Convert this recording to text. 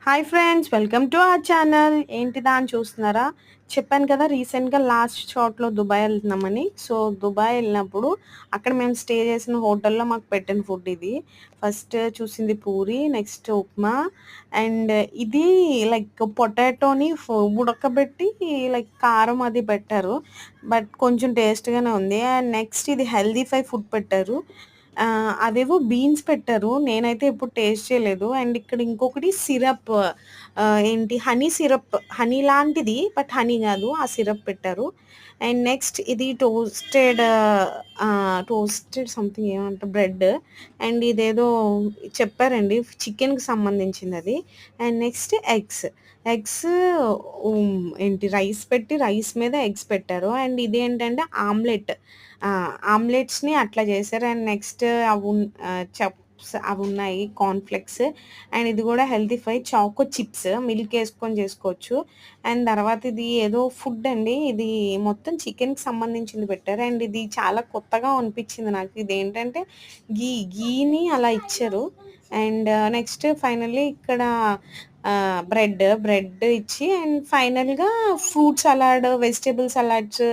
Hi friends, welcome to our channel. ఏంటిదా అని చూస్తున్నారా? చెప్పాను కదా రీసెంట్గా లాస్ట్ షాట్లో దుబాయ్ వెళ్తున్నామని. సో దుబాయ్ వెళ్ళినప్పుడు అక్కడ మేము స్టే చేసిన హోటల్లో మాకు పెట్టిన ఫుడ్ ఇది. ఫస్ట్ చూసింది పూరి, నెక్స్ట్ ఉప్మా, అండ్ ఇది లైక్ పొటాటోని ఉడకబెట్టి లైక్ కారం అది పెట్టారు. బట్ కొంచెం టేస్ట్గానే ఉంది. అండ్ నెక్స్ట్ ఇది హెల్దీ ఫుడ్ పెట్టారు. అవేవో బీన్స్ పెట్టారు. నేనైతే ఎప్పుడు టేస్ట్ చేయలేదు. అండ్ ఇక్కడ ఇంకొకటి సిరప్, ఏంటి హనీ సిరప్, హనీ లాంటిది బట్ హనీ కాదు. ఆ సిరప్ పెట్టారు. అండ్ నెక్స్ట్ ఇది టోస్టెడ్ సంథింగ్ ఏమంటారు బ్రెడ్. అండ్ ఇదేదో చెప్పారండి చికెన్‌కి సంబంధించింది అది. అండ్ నెక్స్ట్ ఎగ్స్ ఏంటి రైస్ పెట్టి రైస్ మీద ఎగ్స్ పెట్టారు. అండ్ ఇదేంటంటే ఆమ్లెట్. ఆమ్లెట్స్‌ని అట్లా చేశారు. అండ్ నెక్స్ట్ చప్స్ అవున్నాయి, కార్న్‌ఫ్లెక్స్. అండ్ ఇది కూడా చాకో చిప్స్ మిల్క్ ఏసుకొని చేసుకోవచ్చు. అండ్ తర్వాత ఇది ఏదో ఫుడ్ అండి. ఇది మొత్తం చికెన్‌కి సంబంధించింది పెట్టారు. అండ్ ఇది చాలా కొత్తగా అనిపించింది నాకు. ఇదేంటంటే ఘీని అలా ఇచ్చారు. అండ్ నెక్స్ట్ ఫైనల్లీ ఇక్కడ బ్రెడ్ ఇచ్చి అండ్ ఫైనల్‌గా ఫ్రూట్ సలాడ్, వెజిటబుల్ సలాడ్స్,